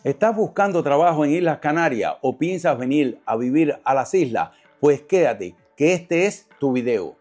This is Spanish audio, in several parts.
¿Estás buscando trabajo en Islas Canarias o piensas venir a vivir a las islas? Pues quédate, que este es tu video.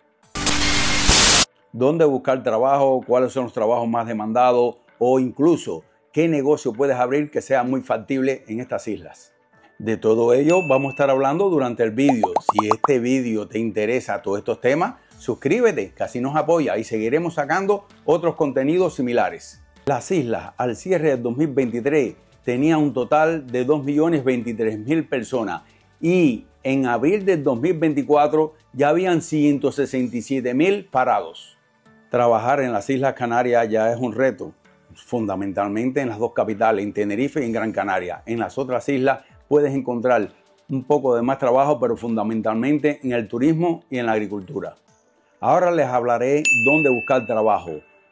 ¿Dónde buscar trabajo? ¿Cuáles son los trabajos más demandados? O incluso, ¿qué negocio puedes abrir que sea muy factible en estas islas? De todo ello vamos a estar hablando durante el vídeo. Si este vídeo te interesa todos estos temas, suscríbete, que así nos apoya y seguiremos sacando otros contenidos similares. Las islas al cierre del 2023 tenían un total de 2.023.000 personas y en abril del 2024 ya habían 167.000 parados. Trabajar en las Islas Canarias ya es un reto, fundamentalmente en las dos capitales, en Tenerife y en Gran Canaria. En las otras islas puedes encontrar un poco de más trabajo, pero fundamentalmente en el turismo y en la agricultura. Ahora les hablaré dónde buscar trabajo,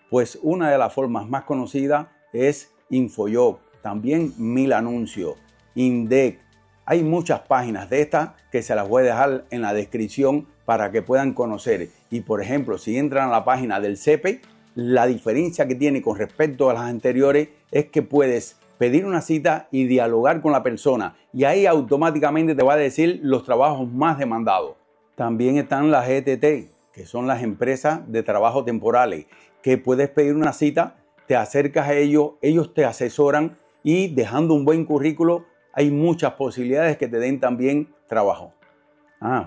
pues una de las formas más conocidas es InfoJob, también Mil Anuncios, Indec. Hay muchas páginas de estas que se las voy a dejar en la descripción para que puedan conocer. Y por ejemplo, si entran a la página del CEPE, la diferencia que tiene con respecto a las anteriores es que puedes pedir una cita y dialogar con la persona y ahí automáticamente te va a decir los trabajos más demandados. También están las ETT, que son las empresas de trabajo temporales, que puedes pedir una cita, te acercas a ellos, ellos te asesoran y dejando un buen currículo hay muchas posibilidades que te den también trabajo.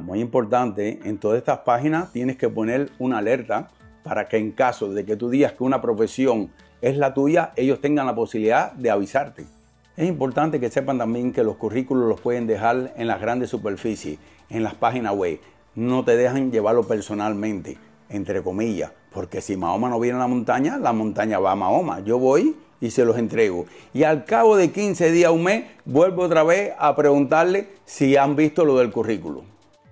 Muy importante, en todas estas páginas tienes que poner una alerta para que en caso de que tú digas que una profesión es la tuya, ellos tengan la posibilidad de avisarte. Es importante que sepan también que los currículos los pueden dejar en las grandes superficies, en las páginas web. No te dejan llevarlo personalmente, entre comillas, porque si Mahoma no viene a la montaña va a Mahoma. Yo voy y se los entrego. Y al cabo de 15 días, un mes, vuelvo otra vez a preguntarle si han visto lo del currículum.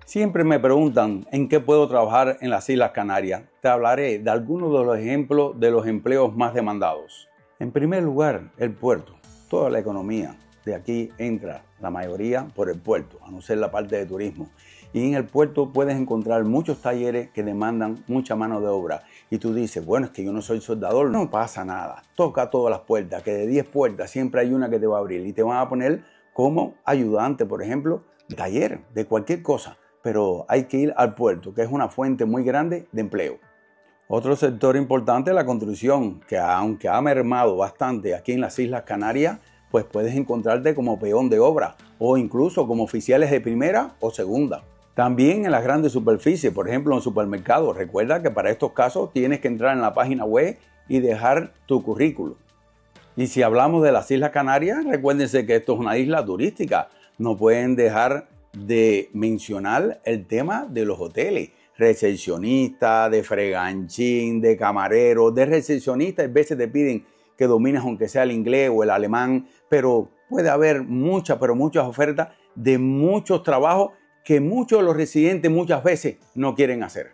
Siempre me preguntan en qué puedo trabajar en las Islas Canarias. Te hablaré de algunos de los ejemplos de los empleos más demandados. En primer lugar, el puerto. Toda la economía de aquí entra, la mayoría, por el puerto, a no ser la parte de turismo. Y en el puerto puedes encontrar muchos talleres que demandan mucha mano de obra. Y tú dices, bueno, es que yo no soy soldador. No pasa nada. Toca todas las puertas, que de 10 puertas siempre hay una que te va a abrir. Y te van a poner como ayudante, por ejemplo, de taller, de cualquier cosa. Pero hay que ir al puerto, que es una fuente muy grande de empleo. Otro sector importante es la construcción, que aunque ha mermado bastante aquí en las Islas Canarias, pues puedes encontrarte como peón de obra o incluso como oficiales de primera o segunda. También en las grandes superficies, por ejemplo en supermercados. Recuerda que para estos casos tienes que entrar en la página web y dejar tu currículum. Y si hablamos de las Islas Canarias, recuérdense que esto es una isla turística. No pueden dejar de mencionar el tema de los hoteles. Recepcionista, de freganchín, de camarero, de recepcionista. A veces te piden que domines aunque sea el inglés o el alemán, pero puede haber muchas ofertas de muchos trabajos que muchos de los residentes muchas veces no quieren hacer.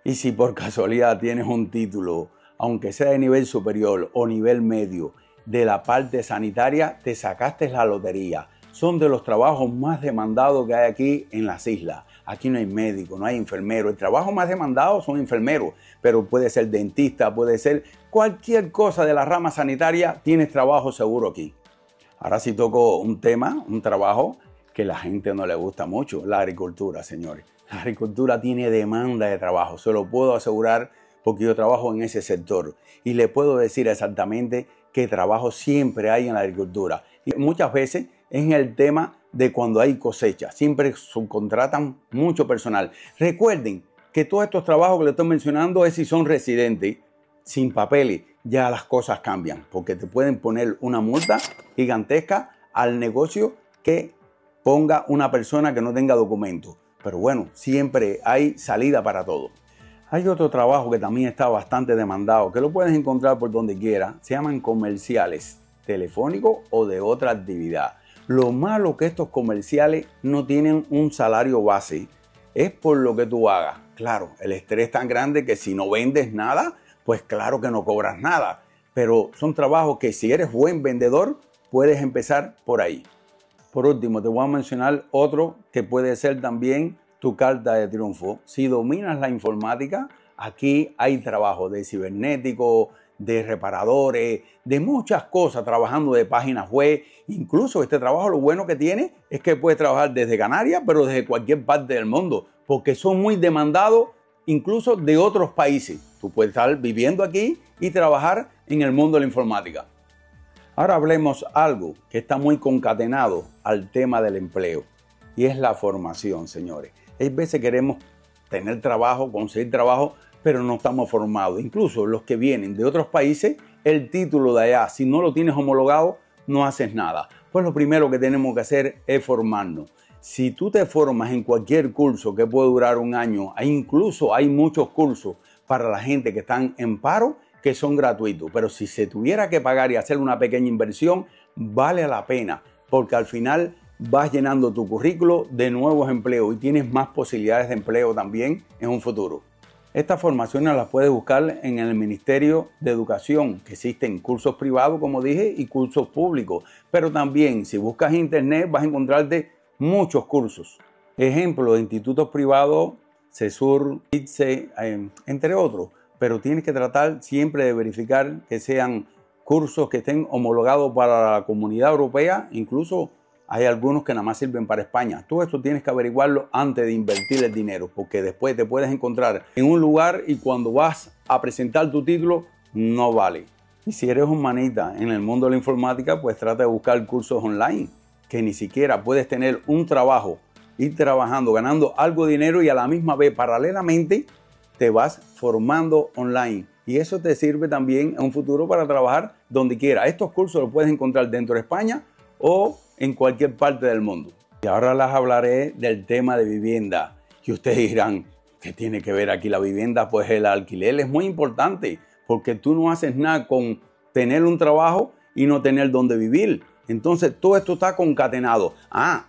Y si por casualidad tienes un título, aunque sea de nivel superior o nivel medio, de la parte sanitaria, te sacaste la lotería. Son de los trabajos más demandados que hay aquí en las islas. Aquí no hay médico, no hay enfermero. El trabajo más demandado son enfermeros, pero puede ser dentista, puede ser cualquier cosa de la rama sanitaria, tienes trabajo seguro aquí. Ahora sí toco un tema, un trabajo que a la gente no le gusta mucho, la agricultura, señores. La agricultura tiene demanda de trabajo, se lo puedo asegurar porque yo trabajo en ese sector y le puedo decir exactamente qué trabajo siempre hay en la agricultura. Y muchas veces es en el tema de cuando hay cosecha, siempre subcontratan mucho personal. Recuerden que todos estos trabajos que les estoy mencionando es si son residentes, sin papeles, ya las cosas cambian, porque te pueden poner una multa gigantesca al negocio que ponga una persona que no tenga documentos. Pero bueno, siempre hay salida para todo. Hay otro trabajo que también está bastante demandado, que lo puedes encontrar por donde quiera. Se llaman comerciales, telefónicos o de otra actividad. Lo malo que estos comerciales no tienen un salario base. Es por lo que tú hagas. Claro, el estrés es tan grande que si no vendes nada, pues claro que no cobras nada. Pero son trabajos que si eres buen vendedor, puedes empezar por ahí. Por último, te voy a mencionar otro que puede ser también tu carta de triunfo. Si dominas la informática, aquí hay trabajo de cibernético, de reparadores, de muchas cosas, trabajando de páginas web. Incluso este trabajo lo bueno que tiene es que puedes trabajar desde Canarias, pero desde cualquier parte del mundo, porque son muy demandados incluso de otros países. Tú puedes estar viviendo aquí y trabajar en el mundo de la informática. Ahora hablemos algo que está muy concatenado al tema del empleo y es la formación, señores. Hay veces queremos tener trabajo, conseguir trabajo, pero no estamos formados. Incluso los que vienen de otros países, el título de allá, si no lo tienes homologado, no haces nada. Pues lo primero que tenemos que hacer es formarnos. Si tú te formas en cualquier curso que puede durar un año, incluso hay muchos cursos para la gente que están en paro que son gratuitos, pero si se tuviera que pagar y hacer una pequeña inversión, vale la pena, porque al final vas llenando tu currículo de nuevos empleos y tienes más posibilidades de empleo también en un futuro. Estas formaciones las puedes buscar en el Ministerio de Educación, que existen cursos privados, como dije, y cursos públicos, pero también si buscas en internet vas a encontrarte muchos cursos. Ejemplo, institutos privados, CESUR, ITSE, entre otros. Pero tienes que tratar siempre de verificar que sean cursos que estén homologados para la Comunidad Europea. Incluso hay algunos que nada más sirven para España. Todo esto tienes que averiguarlo antes de invertir el dinero, porque después te puedes encontrar en un lugar y cuando vas a presentar tu título no vale. Y si eres un manita en el mundo de la informática, pues trata de buscar cursos online, que ni siquiera puedes tener un trabajo, ir trabajando, ganando algo de dinero y a la misma vez paralelamente te vas formando online y eso te sirve también en un futuro para trabajar donde quiera. Estos cursos los puedes encontrar dentro de España o en cualquier parte del mundo. Y ahora les hablaré del tema de vivienda. Y ustedes dirán, ¿qué tiene que ver aquí la vivienda? Pues el alquiler es muy importante porque tú no haces nada con tener un trabajo y no tener dónde vivir. Entonces todo esto está concatenado.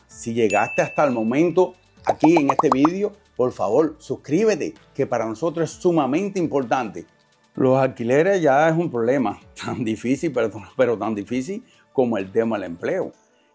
Si llegaste hasta el momento aquí en este vídeo, por favor, suscríbete, que para nosotros es sumamente importante. Los alquileres ya es un problema tan difícil, pero tan difícil como el tema del empleo.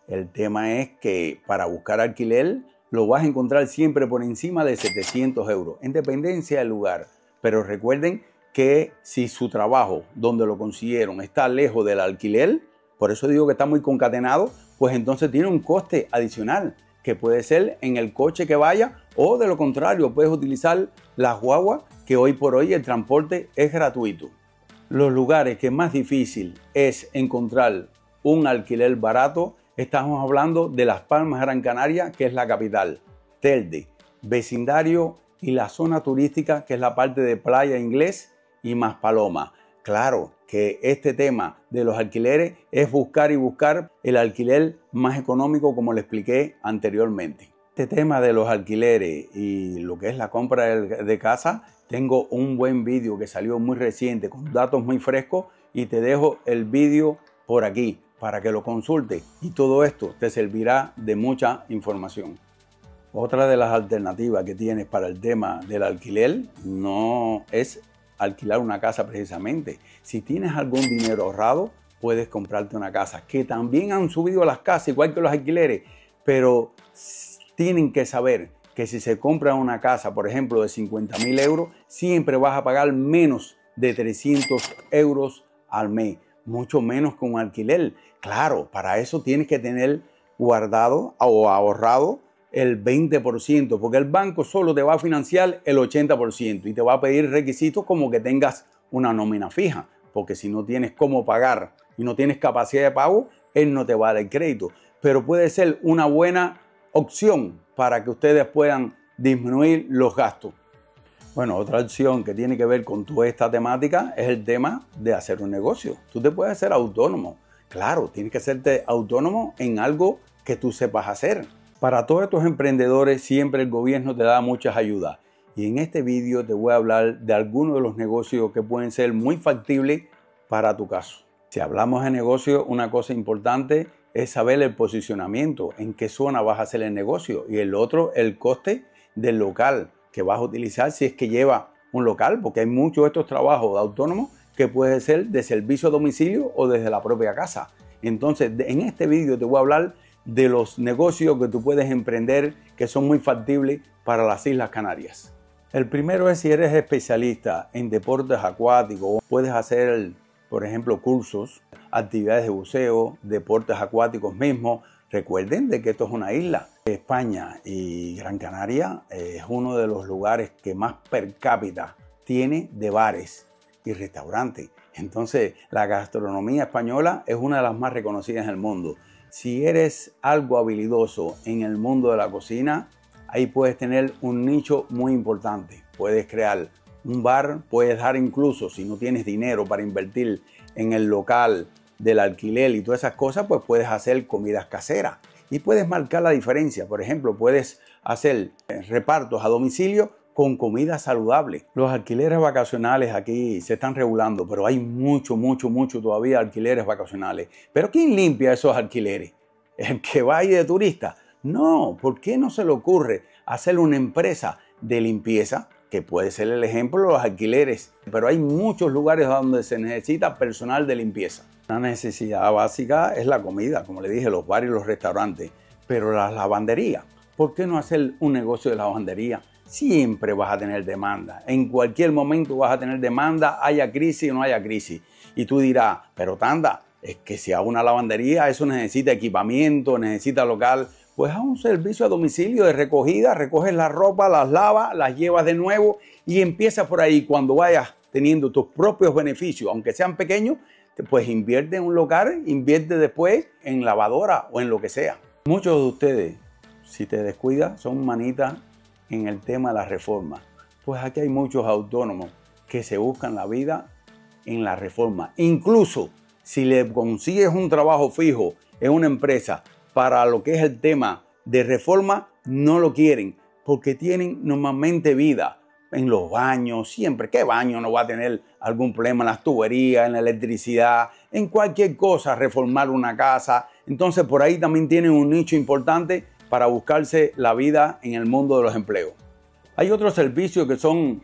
El tema es que para buscar alquiler lo vas a encontrar siempre por encima de 700 euros, en dependencia del lugar. Pero recuerden que si su trabajo, donde lo consiguieron, está lejos del alquiler, por eso digo que está muy concatenado, pues entonces tiene un coste adicional, que puede ser en el coche que vaya o de lo contrario, puedes utilizar las guaguas, que hoy por hoy el transporte es gratuito. Los lugares que más difícil es encontrar un alquiler barato, estamos hablando de Las Palmas, Gran Canaria, que es la capital, Telde, vecindario y la zona turística, que es la parte de Playa Inglés y Maspalomas. Claro que este tema de los alquileres es buscar y buscar el alquiler más económico, como le expliqué anteriormente. Este tema de los alquileres y lo que es la compra de casa, tengo un buen vídeo que salió muy reciente con datos muy frescos y te dejo el vídeo por aquí para que lo consultes y todo esto te servirá de mucha información. Otra de las alternativas que tienes para el tema del alquiler no es alquilar una casa precisamente. Si tienes algún dinero ahorrado, puedes comprarte una casa, que también han subido las casas, igual que los alquileres, pero tienen que saber que si se compra una casa, por ejemplo, de 50.000 euros, siempre vas a pagar menos de 300 euros al mes, mucho menos que un alquiler. Claro, para eso tienes que tener guardado o ahorrado el 20%, porque el banco solo te va a financiar el 80% y te va a pedir requisitos como que tengas una nómina fija, porque si no tienes cómo pagar y no tienes capacidad de pago, él no te va a dar el crédito. Pero puede ser una buena opción para que ustedes puedan disminuir los gastos. Bueno, otra opción que tiene que ver con toda esta temática es el tema de hacer un negocio. Tú te puedes hacer autónomo. Claro, tienes que hacerte autónomo en algo que tú sepas hacer. Para todos estos emprendedores siempre el gobierno te da muchas ayudas. Y en este vídeo te voy a hablar de algunos de los negocios que pueden ser muy factibles para tu caso. Si hablamos de negocio, una cosa importante es saber el posicionamiento, en qué zona vas a hacer el negocio y el otro, el coste del local que vas a utilizar si es que lleva un local, porque hay muchos de estos trabajos de autónomos que puede ser de servicio a domicilio o desde la propia casa. Entonces, en este vídeo te voy a hablar de los negocios que tú puedes emprender que son muy factibles para las Islas Canarias. El primero es si eres especialista en deportes acuáticos, puedes hacer por ejemplo, cursos, actividades de buceo, deportes acuáticos mismos. Recuerden de que esto es una isla. España y Gran Canaria es uno de los lugares que más per cápita tiene de bares y restaurantes. Entonces, la gastronomía española es una de las más reconocidas en el mundo. Si eres algo habilidoso en el mundo de la cocina, ahí puedes tener un nicho muy importante. Puedes crear un bar, puedes dar incluso, si no tienes dinero para invertir en el local del alquiler y todas esas cosas, pues puedes hacer comidas caseras y puedes marcar la diferencia. Por ejemplo, puedes hacer repartos a domicilio con comida saludable. Los alquileres vacacionales aquí se están regulando, pero hay mucho todavía alquileres vacacionales. ¿Pero quién limpia esos alquileres? ¿El que va ahí de turista? No, ¿por qué no se le ocurre hacer una empresa de limpieza? Que puede ser el ejemplo de los alquileres, pero hay muchos lugares donde se necesita personal de limpieza. Una necesidad básica es la comida, como le dije, los bares y los restaurantes, pero las lavanderías, ¿por qué no hacer un negocio de lavandería? Siempre vas a tener demanda, en cualquier momento vas a tener demanda, haya crisis o no haya crisis. Y tú dirás, pero Tanda, es que si hago una lavandería, eso necesita equipamiento, necesita local. Pues haz un servicio a domicilio de recogida, recoges la ropa, las lavas, las llevas de nuevo y empieza por ahí. Cuando vayas teniendo tus propios beneficios, aunque sean pequeños, pues invierte en un local, invierte después en lavadora o en lo que sea. Muchos de ustedes, si te descuidas, son manitas en el tema de la reforma. Pues aquí hay muchos autónomos que se buscan la vida en la reforma. Incluso si le consigues un trabajo fijo en una empresa, para lo que es el tema de reforma, no lo quieren porque tienen normalmente vida en los baños, siempre. ¿Qué baño no va a tener algún problema en las tuberías, en la electricidad, en cualquier cosa, reformar una casa? Entonces por ahí también tienen un nicho importante para buscarse la vida en el mundo de los empleos. Hay otros servicios que son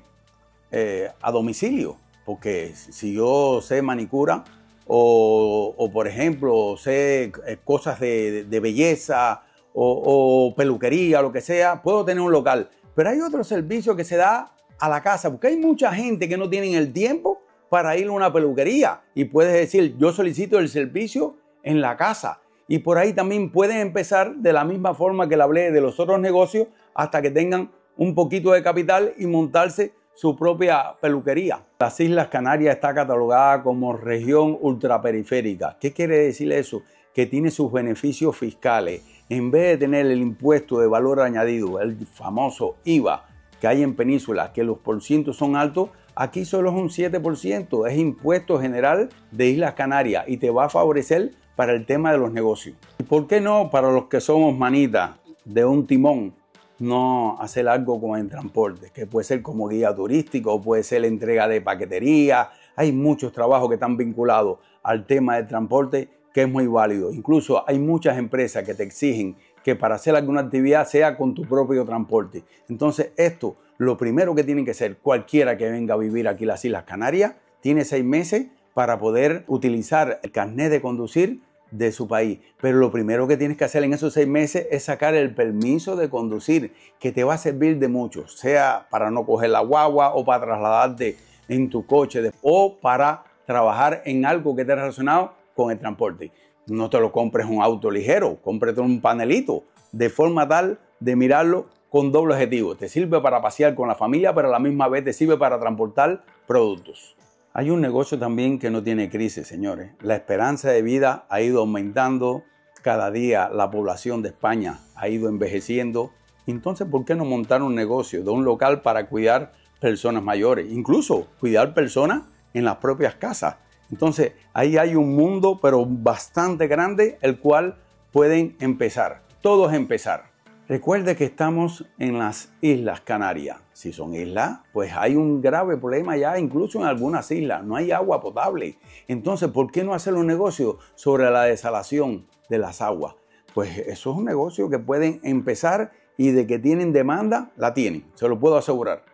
a domicilio, porque si yo sé manicura, o por ejemplo, sé cosas de belleza o peluquería, lo que sea, puedo tener un local. Pero hay otro servicio que se da a la casa, porque hay mucha gente que no tienen el tiempo para ir a una peluquería. Y puedes decir, yo solicito el servicio en la casa. Y por ahí también pueden empezar de la misma forma que le hablé de los otros negocios, hasta que tengan un poquito de capital y montarse su propia peluquería. Las Islas Canarias está catalogada como región ultraperiférica. ¿Qué quiere decir eso? Que tiene sus beneficios fiscales. En vez de tener el impuesto de valor añadido, el famoso IVA que hay en Península, que los porcientos son altos, aquí solo es un 7%. Es impuesto general de Islas Canarias y te va a favorecer para el tema de los negocios. ¿Y por qué no para los que somos manitas de un timón? No hacer algo con el transporte, que puede ser como guía turístico, puede ser entrega de paquetería. Hay muchos trabajos que están vinculados al tema del transporte que es muy válido. Incluso hay muchas empresas que te exigen que para hacer alguna actividad sea con tu propio transporte. Entonces esto, lo primero que tiene que ser cualquiera que venga a vivir aquí en las Islas Canarias, tiene 6 meses para poder utilizar el carnet de conducir de su país. Pero lo primero que tienes que hacer en esos 6 meses es sacar el permiso de conducir, que te va a servir de mucho, sea para no coger la guagua o para trasladarte en tu coche o para trabajar en algo que esté relacionado con el transporte. No te lo compres un auto ligero, cómprate un panelito de forma tal de mirarlo con doble objetivo. Te sirve para pasear con la familia, pero a la misma vez te sirve para transportar productos. Hay un negocio también que no tiene crisis, señores. La esperanza de vida ha ido aumentando. Cada día la población de España ha ido envejeciendo. Entonces, ¿por qué no montar un negocio de un local para cuidar personas mayores? Incluso cuidar personas en las propias casas. Entonces, ahí hay un mundo, pero bastante grande, el cual pueden empezar. Todo es empezar. Recuerde que estamos en las Islas Canarias. Si son islas, pues hay un grave problema ya, incluso en algunas islas. No hay agua potable. Entonces, ¿por qué no hacer un negocio sobre la desalación de las aguas? Pues eso es un negocio que pueden empezar y de que tienen demanda, la tienen. Se lo puedo asegurar.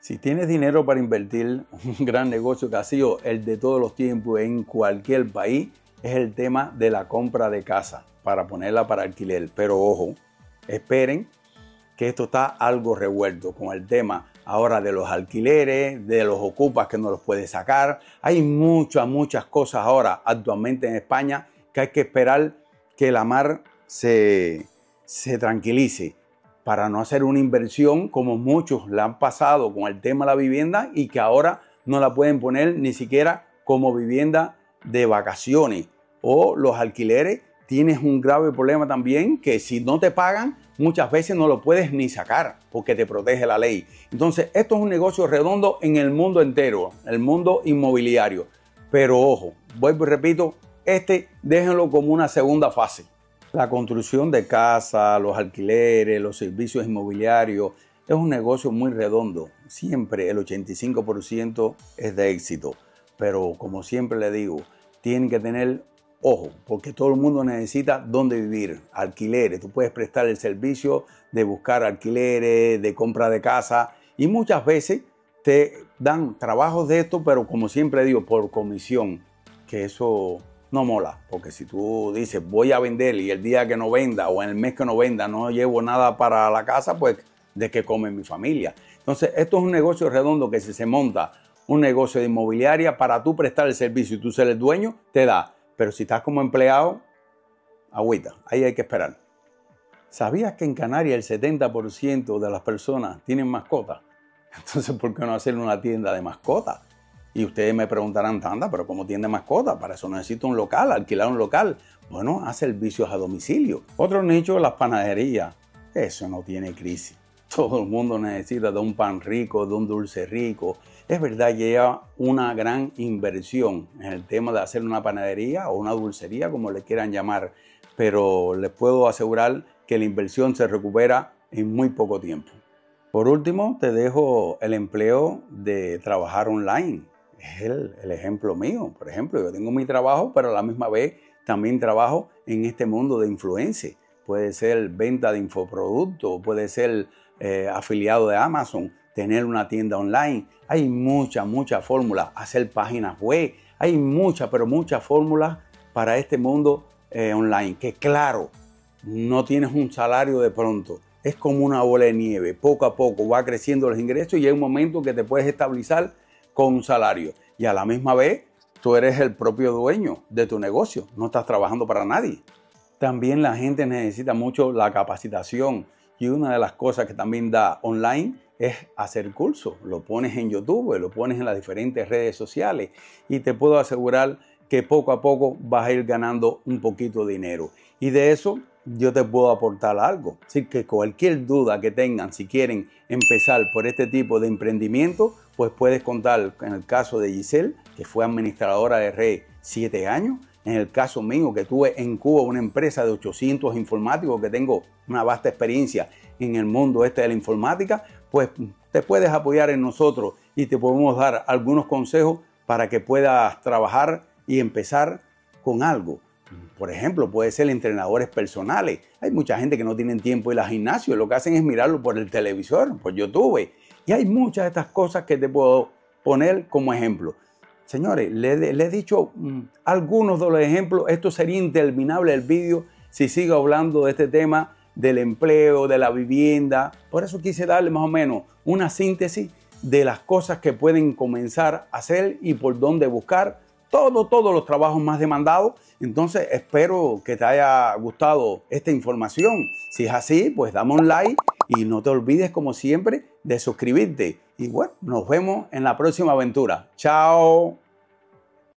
Si tienes dinero para invertir, un gran negocio que ha sido el de todos los tiempos en cualquier país es el tema de la compra de casa para ponerla para alquiler. Pero ojo, esperen que esto está algo revuelto con el tema ahora de los alquileres, de los ocupas que no los puedes sacar. Hay muchas cosas ahora actualmente en España que hay que esperar que la mar se tranquilice para no hacer una inversión como muchos la han pasado con el tema de la vivienda y que ahora no la pueden poner ni siquiera como vivienda de vacaciones. O los alquileres, tienes un grave problema también que si no te pagan muchas veces no lo puedes ni sacar porque te protege la ley. Entonces esto es un negocio redondo en el mundo entero, el mundo inmobiliario. Pero ojo, vuelvo y repito, déjenlo como una segunda fase. La construcción de casas, los alquileres, los servicios inmobiliarios es un negocio muy redondo. Siempre el 85% es de éxito. Pero como siempre le digo, tienen que tener ojo, porque todo el mundo necesita dónde vivir, alquileres. Tú puedes prestar el servicio de buscar alquileres, de compra de casa y muchas veces te dan trabajos de esto, pero como siempre digo, por comisión, que eso no mola, porque si tú dices voy a vender y el día que no venda o en el mes que no venda no llevo nada para la casa, pues ¿de qué come mi familia? Entonces esto es un negocio redondo que si se monta un negocio de inmobiliaria para tú prestar el servicio y tú ser el dueño, te da. Pero si estás como empleado, agüita, ahí hay que esperar. ¿Sabías que en Canarias el 70% de las personas tienen mascotas? Entonces, ¿por qué no hacer una tienda de mascotas? Y ustedes me preguntarán, Tanda, ¿pero cómo tienda de mascotas? Para eso necesito un local, alquilar un local. Bueno, haz servicios a domicilio. Otro nicho, las panaderías. Eso no tiene crisis. Todo el mundo necesita de un pan rico, de un dulce rico. Es verdad, lleva una gran inversión en el tema de hacer una panadería o una dulcería, como le quieran llamar. Pero les puedo asegurar que la inversión se recupera en muy poco tiempo. Por último, te dejo el empleo de trabajar online. Es el ejemplo mío. Por ejemplo, yo tengo mi trabajo, pero a la misma vez también trabajo en este mundo de influencia. Puede ser venta de infoproductos, puede ser afiliado de Amazon, tener una tienda online. Hay muchas fórmulas, hacer páginas web. Hay muchas fórmulas para este mundo online. Que claro, no tienes un salario de pronto. Es como una bola de nieve. Poco a poco va creciendo los ingresos y hay un momento que te puedes estabilizar con un salario. Y a la misma vez, tú eres el propio dueño de tu negocio. No estás trabajando para nadie. También la gente necesita mucho la capacitación. Y una de las cosas que también da online es hacer cursos. Lo pones en YouTube, lo pones en las diferentes redes sociales. Y te puedo asegurar que poco a poco vas a ir ganando un poquito de dinero. Y de eso yo te puedo aportar algo. Así que cualquier duda que tengan, si quieren empezar por este tipo de emprendimiento, pues puedes contar en el caso de Giselle, que fue administradora de red 7 años. En el caso mío, que tuve en Cuba una empresa de 800 informáticos, que tengo una vasta experiencia en el mundo de la informática, pues te puedes apoyar en nosotros y te podemos dar algunos consejos para que puedas trabajar y empezar con algo. Por ejemplo, puede ser entrenadores personales. Hay mucha gente que no tiene tiempo de ir al gimnasio, lo que hacen es mirarlo por el televisor, por YouTube. Y hay muchas de estas cosas que te puedo poner como ejemplo. Señores, les he dicho algunos de los ejemplos. Esto sería interminable el vídeo si sigo hablando de este tema del empleo, de la vivienda. Por eso quise darle más o menos una síntesis de las cosas que pueden comenzar a hacer y por dónde buscar todos los trabajos más demandados. Entonces espero que te haya gustado esta información. Si es así, pues dame un like y no te olvides, como siempre, de suscribirte. Y bueno, nos vemos en la próxima aventura. ¡Chao!